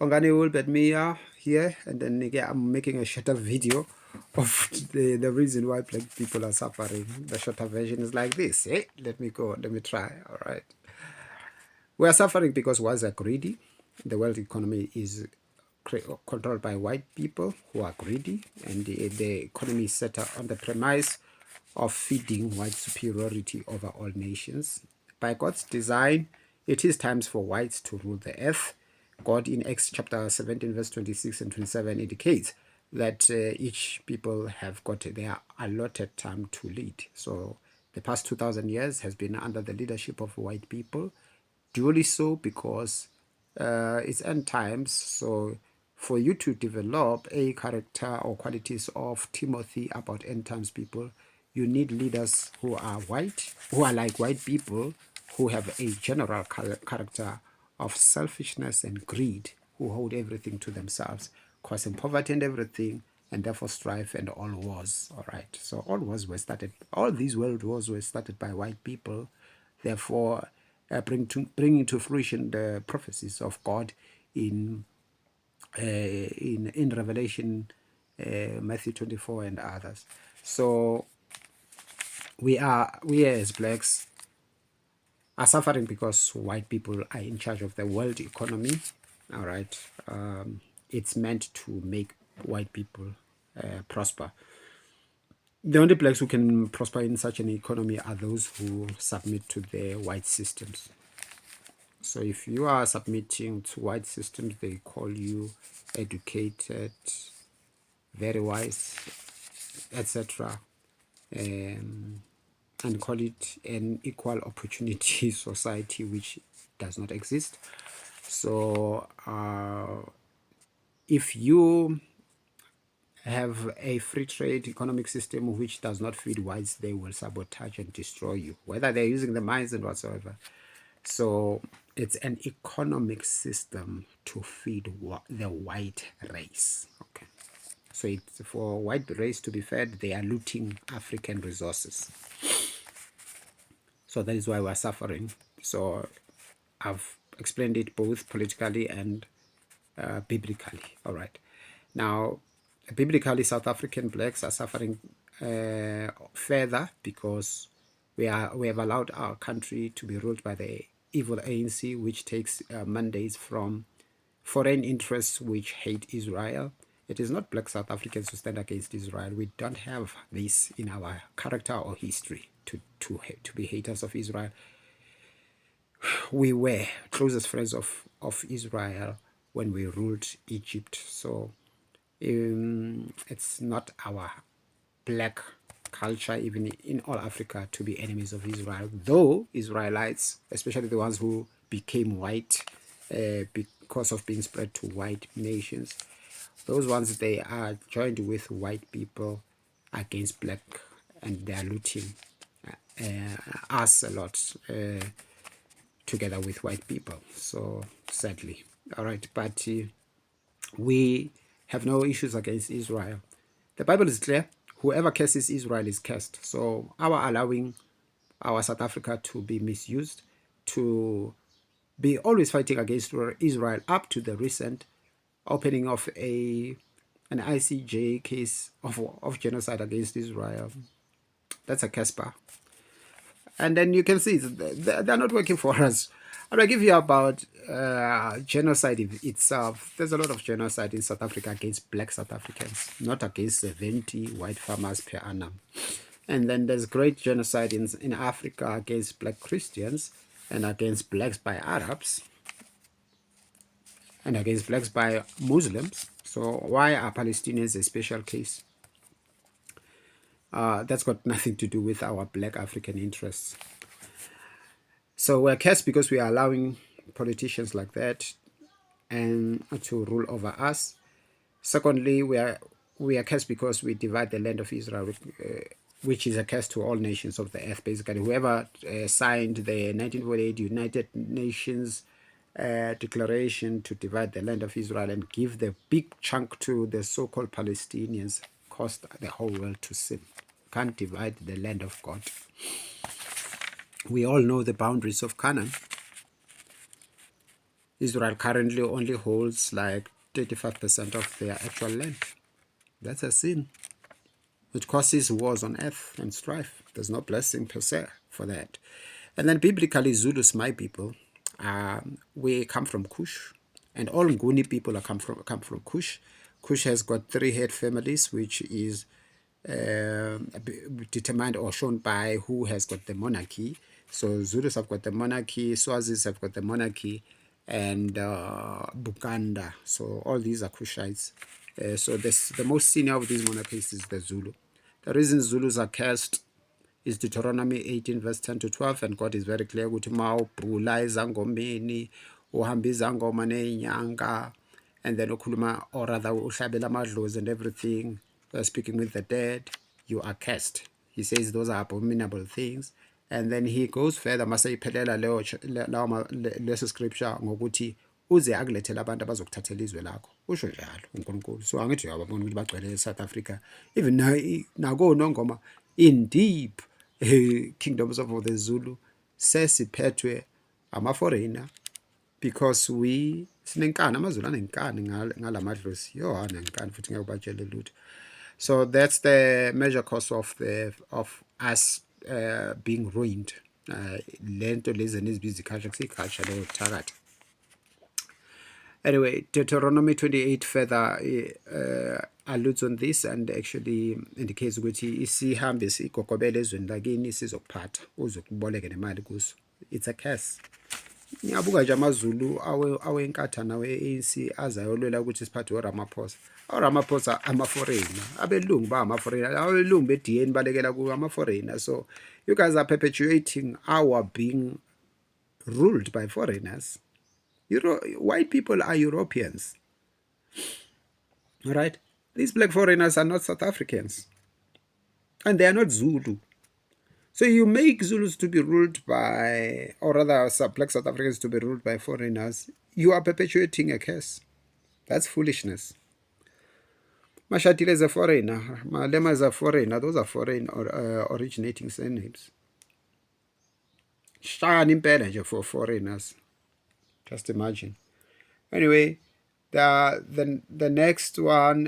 Pangani Wilbert Mia here, and then again, I'm making a shorter video of the reason why black people are suffering. The shorter version is like this. Hey, let me try. All right. We are suffering because whites are greedy. The world economy is controlled by white people who are greedy, and the economy is set up on the premise of feeding white superiority over all nations. By God's design, it is times for whites to rule the earth. God in Acts chapter 17, verse 26 and 27 indicates that each people have got their allotted time to lead. So the past 2,000 years has been under the leadership of white people, duly so because it's end times. So for you to develop a character or qualities of Timothy about end times people, you need leaders who are white, who are like white people, who have a general character of selfishness and greed, who hold everything to themselves, causing poverty and everything, and therefore strife and all wars. All right. So all these world wars were started by white people. Therefore, bringing to fruition the prophecies of God in Revelation, Matthew 24 and others. So we as blacks are suffering because white people are in charge of the world economy. All right. It's meant to make white people prosper. The only blacks who can prosper in such an economy are those who submit to the white systems. So if you are submitting to white systems, they call you educated, very wise, etc., and call it an equal opportunity society, which does not exist. So if you have a free trade economic system which does not feed whites, they will sabotage and destroy you, whether they're using the mines and whatsoever. So it's an economic system to feed the white race. Okay. So it's for white race to be fed, they are looting African resources. So that is why we're suffering. So I've explained it both politically and biblically. All right. Now, biblically, South African blacks are suffering further because we have allowed our country to be ruled by the evil ANC, which takes mandates from foreign interests which hate Israel. It is not black South Africans who stand against Israel. We don't have this in our character or history to be haters of Israel. We were closest friends of Israel when we ruled Egypt. So it's not our black culture, even in all Africa, to be enemies of Israel, though Israelites, especially the ones who became white because of being spread to white nations, those ones, they are joined with white people against black, and they are looting us a lot together with white people. So sadly, all right, but we have no issues against Israel. The Bible is clear. Whoever curses Israel is cursed. So our allowing our South Africa to be misused, to be always fighting against Israel up to the recent opening of an ICJ case of genocide against Israel, that's a Casper. And then you can see they're not working for us. I'm going to give you about genocide itself. There's a lot of genocide in South Africa against black South Africans, not against 70 white farmers per annum. And then there's great genocide in Africa against black Christians and against blacks by Arabs and against blacks by Muslims. So why are Palestinians a special case? That's got nothing to do with our black African interests. So we're cursed because we are allowing politicians like that and to rule over us. Secondly, we are cursed because we divide the land of Israel, which is a curse to all nations of the earth, basically. Whoever signed the 1948 United Nations declaration to divide the land of Israel and give the big chunk to the so-called Palestinians caused the whole world to sin. Can't divide the land of God. We all know the boundaries of Canaan. Israel currently only holds like 35% of their actual land. That's a sin. It causes wars on earth and strife. There's no blessing per se for that. And then biblically, Zulus, my people, we come from Cush, and all Nguni people come from Cush. Cush has got 3 head families, which is determined or shown by who has got the monarchy. So Zulus have got the monarchy, Swazis have got the monarchy, and Buganda. So all these are Kushites. So the most senior of these monarchies is the Zulu. The reason Zulus are cursed is Deuteronomy 18 verse 10 to 12, and God is very clear ukuthi ma ubhula ezangomeni uhamba izangoma neinyanga, and then ukhuluma or rather uhlabela amadlozi and everything, speaking with the dead, you are cursed. He says those are abominable things, and then he goes further masayiphelela leso scripture ngokuthi uze akulethele abantu abazokuthathela izwe lakho. Usho njalo uNkulunkulu. So angithi uyababona ukuthi bagcwele eSouth Africa, even nakonongoma in deep kingdoms of the Zulu sesiphethwe ama-foreigner, because we sinenkani, amazulu anenkani ngalamadlozi anenkani futhi ngeke ubatshele lutho. So that's the major cause of us being ruined. Lento lezi nizibiza culture kusiculture leyo thakatha. Anyway, Deuteronomy 28 further alludes on this and actually indicates ukuthi isihambe sigogobele ezweni lakini sizokuphatha uzokuboleka nemali kuso. It's a curse. Ngiyabuka nje amaZulu awenkathana nawe-ANC azayolwela ukuthi siphathe uRamaphosa. uRamaphosa ama-foreigner, abelungu ba-ama-foreigner, abelungu be-DN balekela kuwo ama-foreigner. So you guys are perpetuating our being ruled by foreigners. White people are Europeans. All right? These black foreigners are not South Africans. And they are not Zulu. So you make Zulus to be ruled by, or rather black South Africans to be ruled by foreigners. You are perpetuating a curse. That's foolishness. Mashatile is a foreigner. Malema is a foreigner. Those are foreign originating surnames. Shani impela for foreigners. Just imagine. Anyway, the next one,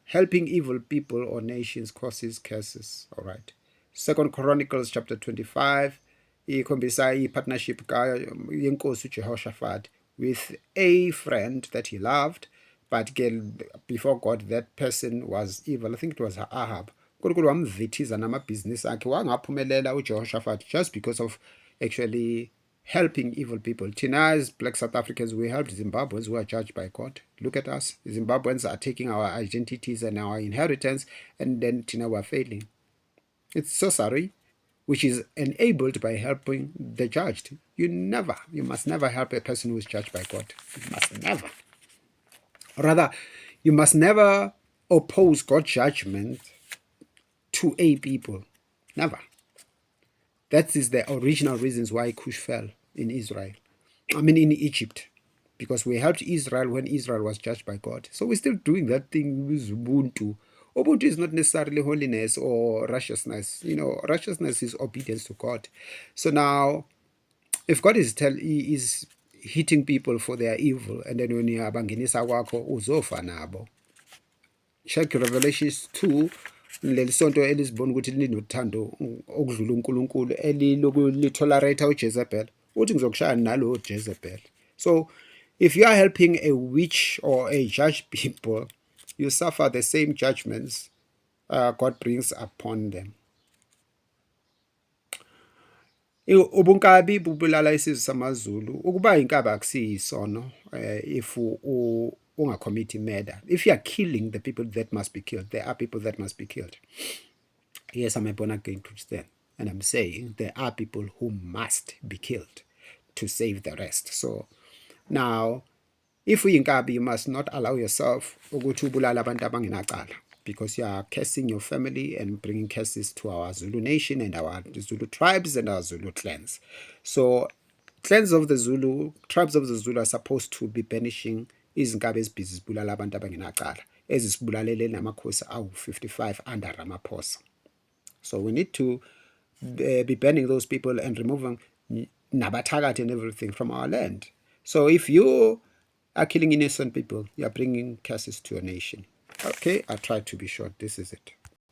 helping evil people or nations causes curses. All right. 2 Chronicles chapter 25, ikhombisa partnership yenkosi Jehoshaphat with a friend that he loved, but before God that person was evil. I think it was Ahab. uNkulunkulu wamvithiza namabhizinisi akhe, wangaphumelela uJehoshaphat just because of actually helping evil people. Tina, as black South Africans, we helped Zimbabweans who are judged by God. Look at us. Zimbabweans are taking our identities and our inheritance, and then Tina, we're failing. It's sorcery, which is enabled by helping the judged. You must never help a person who is judged by God. You must never. Rather, you must never oppose God's judgment to a people. Never. That is the original reasons why Cush fell in in Egypt. Because we helped Israel when Israel was judged by God. So we're still doing that thing with Ubuntu. Ubuntu is not necessarily holiness or righteousness. Righteousness is obedience to God. So now, if God is hitting people for their evil, and then when you abangenisa kwakho uzofa nabo. Check Revelation 2. Lelisonto elizibona ukuthi linothando okudlula uNkulunkulu elilitolerate uJezebel, uthi ngizokushaya nalo Jezebel. So if you are helping a witch or a judge people, you suffer the same judgments God brings upon them. Ubunkabi bubulala isizwe samaZulu. Ukuba inkaba akusiyisono if ungacommit murder. If you are killing the people that must be killed, there are people that must be killed. Yes, I'm a born again Christian, and I'm saying there are people who must be killed to save the rest. So now, if we inkabi, you must not allow yourself ukuthi ubulala abantu abangenacala, because you are cursing your family and bringing curses to our Zulu nation and our Zulu tribes and our Zulu clans. So clans of the Zulu, tribes of the Zulu are supposed to be banishing izinkabi ezibhizi zibulala abantu abangenacala ezisibulalele namakhosi awu-55 under Ramaphosa. So we need to be banning those people and removing Nabatagat and everything from our land. So if you are killing innocent people, you are bringing curses to your nation. Okay, I tried to be short. This is it.